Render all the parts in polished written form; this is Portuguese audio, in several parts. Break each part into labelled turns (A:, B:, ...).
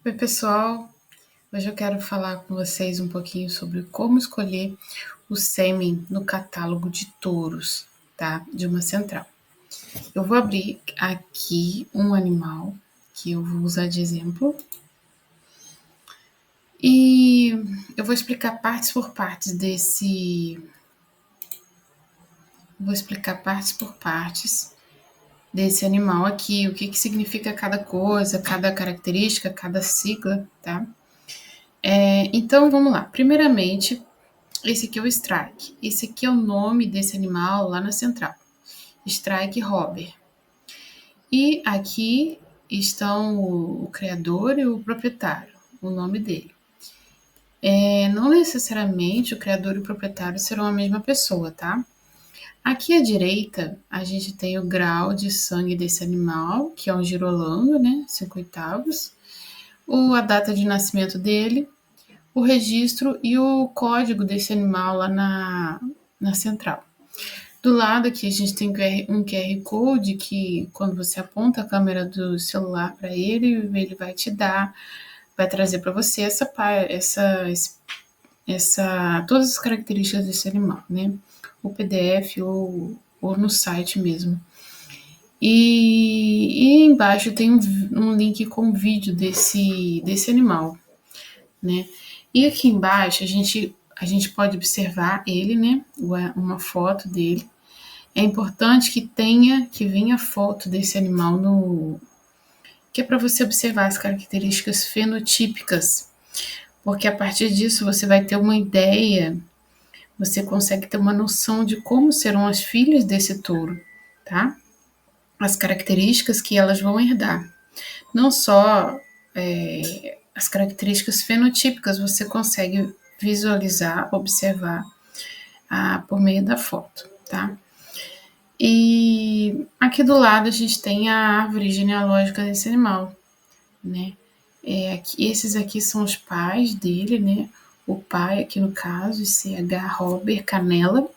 A: Oi, pessoal. Hoje eu quero falar com vocês um pouquinho sobre como escolher o sêmen no catálogo de touros, tá? De uma central. Eu vou abrir aqui um animal que eu vou usar de exemplo e eu vou explicar partes por partes desse animal aqui, o que significa cada coisa, cada característica, cada sigla, tá? Então vamos lá. Primeiramente, esse aqui é o strike. Esse aqui é o nome desse animal lá na central. Strike Robber. E aqui estão o criador e o proprietário, o nome dele. Não necessariamente o criador e o proprietário serão a mesma pessoa, tá? Aqui à direita, a gente tem o grau de sangue desse animal, que é um girolando, né? 5/8. A data de nascimento dele, o registro e o código desse animal lá na central. Do lado aqui a gente tem um QR Code que quando você aponta a câmera do celular para ele, ele vai trazer para você todas as características desse animal, né? O PDF ou no site mesmo. E embaixo tem um link com vídeo desse animal, né? E aqui embaixo a gente pode observar ele, né? Uma foto dele. É importante que venha foto desse animal que é para você observar as características fenotípicas, porque a partir disso você vai ter uma ideia, você consegue ter uma noção de como serão as filhas desse touro, tá? As características que elas vão herdar. Não só as características fenotípicas você consegue visualizar, observar por meio da foto, tá? E aqui do lado a gente tem a árvore genealógica desse animal, né? Esses aqui são os pais dele, né? O pai aqui no caso, CH Robert Canella.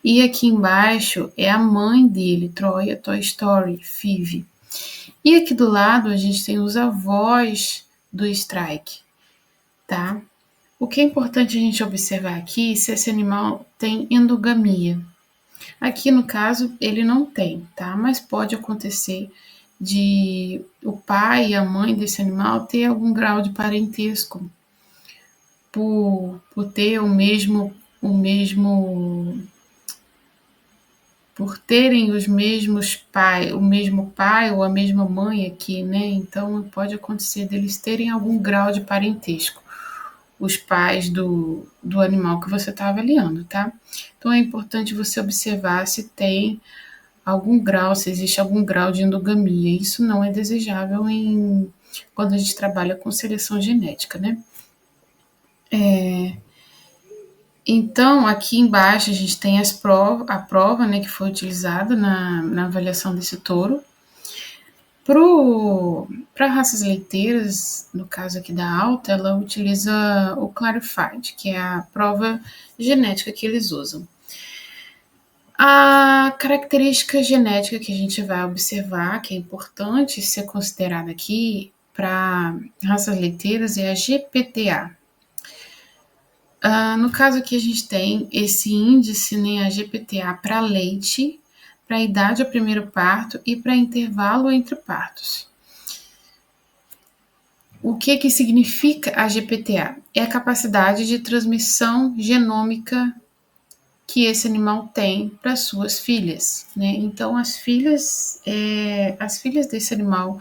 A: E aqui embaixo é a mãe dele, Troia Toy Story, Five. E aqui do lado a gente tem os avós do Strike, tá? O que é importante a gente observar aqui se esse animal tem endogamia. Aqui no caso ele não tem, tá? Mas pode acontecer de o pai e a mãe desse animal ter algum grau de parentesco por ter por terem os mesmos o mesmo pai ou a mesma mãe aqui, né? Então pode acontecer deles terem algum grau de parentesco, os pais do animal que você está avaliando, tá? Então é importante você observar se tem se existe algum grau de endogamia. Isso não é desejável quando a gente trabalha com seleção genética, né? Então, aqui embaixo a gente tem a prova, né, que foi utilizada na avaliação desse touro. Para raças leiteiras, no caso aqui da alta, ela utiliza o Clarified, que é a prova genética que eles usam. A característica genética que a gente vai observar, que é importante ser considerada aqui para raças leiteiras, é a GPTA. No caso aqui a gente tem esse índice, né, a GPTA para leite, para a idade ao primeiro parto e para intervalo entre partos. O que significa a GPTA? É a capacidade de transmissão genômica que esse animal tem para suas filhas, né? Então as filhas desse animal,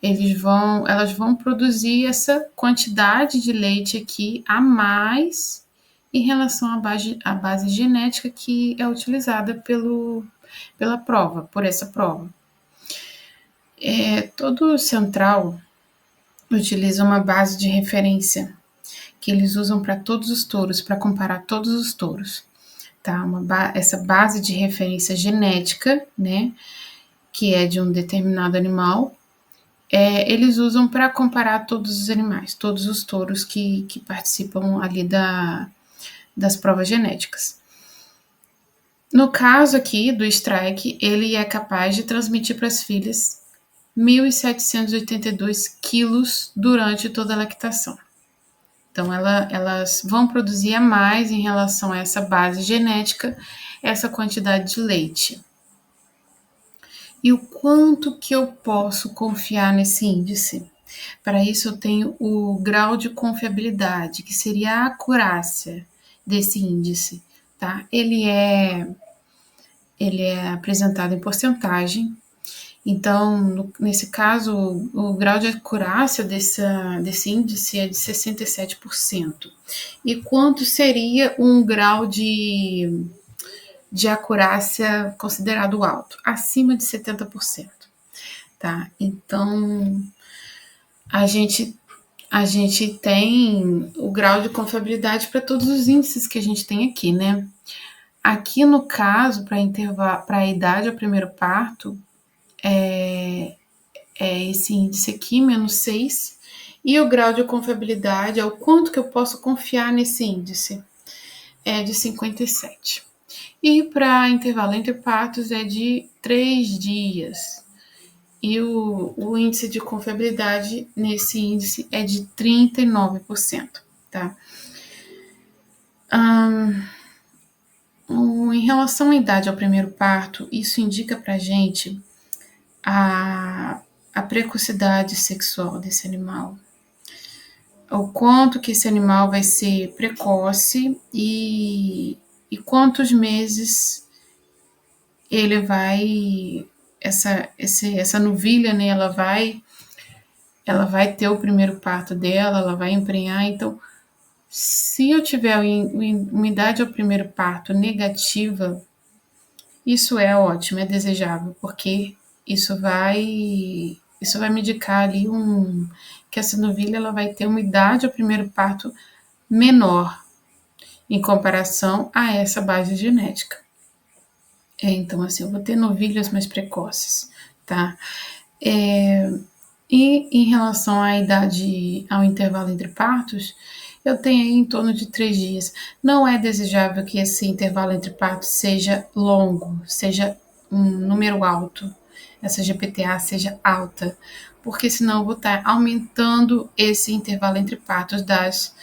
A: elas vão produzir essa quantidade de leite aqui a mais em relação à base genética que é utilizada por essa prova. Todo central utiliza uma base de referência que eles usam para todos os touros, para comparar todos os touros. Tá? Essa base de referência genética, né, que é de um determinado animal, eles usam para comparar todos os animais, todos os touros que participam ali das provas genéticas. No caso aqui do Strike, ele é capaz de transmitir para as filhas 1.782 quilos durante toda a lactação. Então, elas vão produzir a mais em relação a essa base genética, essa quantidade de leite. E o quanto que eu posso confiar nesse índice? Para isso, eu tenho o grau de confiabilidade, que seria a acurácia desse índice, tá? Ele é apresentado em porcentagem. Então, nesse caso, o grau de acurácia desse índice é de 67%. E quanto seria um grau de acurácia considerado alto? Acima de 70%. Tá? Então, a gente tem o grau de confiabilidade para todos os índices que a gente tem aqui, né? Aqui no caso, para a idade ao primeiro parto, é esse índice aqui, menos 6, e o grau de confiabilidade é o quanto que eu posso confiar nesse índice, é de 57. E para intervalo entre partos é de 3 dias. E o índice de confiabilidade nesse índice é de 39%, tá? Em relação à idade ao primeiro parto, isso indica pra gente a precocidade sexual desse animal. O quanto que esse animal vai ser precoce e quantos meses ele vai, essa novilha, né, ela vai ter o primeiro parto dela, ela vai emprenhar. Então, se eu tiver uma idade ao primeiro parto negativa, isso é ótimo, é desejável, porque isso vai me indicar ali que essa novilha ela vai ter uma idade ao primeiro parto menor em comparação a essa base genética. Então, assim, eu vou ter novilhas mais precoces, tá? E em relação à idade, ao intervalo entre partos, eu tenho aí em torno de 3 dias. Não é desejável que esse intervalo entre partos seja longo, seja um número alto, essa GPTA seja alta, porque senão eu vou estar aumentando esse intervalo entre partos das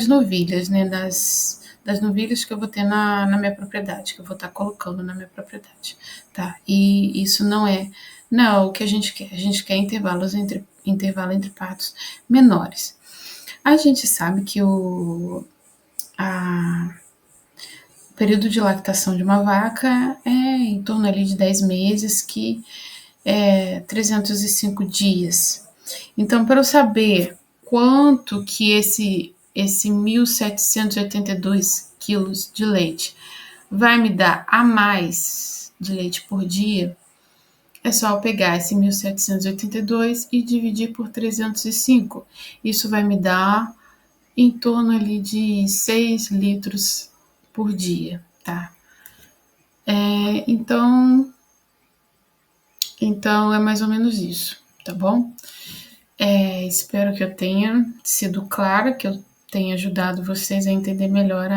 A: novilhas, né? Das novilhas que eu vou ter na minha propriedade, que eu vou estar colocando na minha propriedade, tá? E isso não é o que a gente quer. A gente quer intervalo entre partos menores. A gente sabe que o período de lactação de uma vaca é em torno ali de 10 meses, que é 305 dias. Então, para eu saber quanto que esse 1.782 quilos de leite vai me dar a mais de leite por dia, é só eu pegar esse 1.782 e dividir por 305. Isso vai me dar em torno ali de 6 litros por dia, tá? Então é mais ou menos isso, tá bom? Espero que eu tenha sido clara, que eu tenha ajudado vocês a entender melhor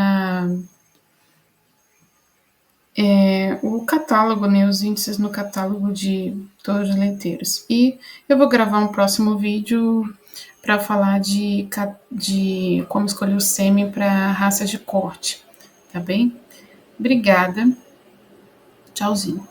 A: o catálogo, né, os índices no catálogo de todos os leiteiros. E eu vou gravar um próximo vídeo para falar de como escolher o sêmen para raças de corte, tá bem? Obrigada. Tchauzinho.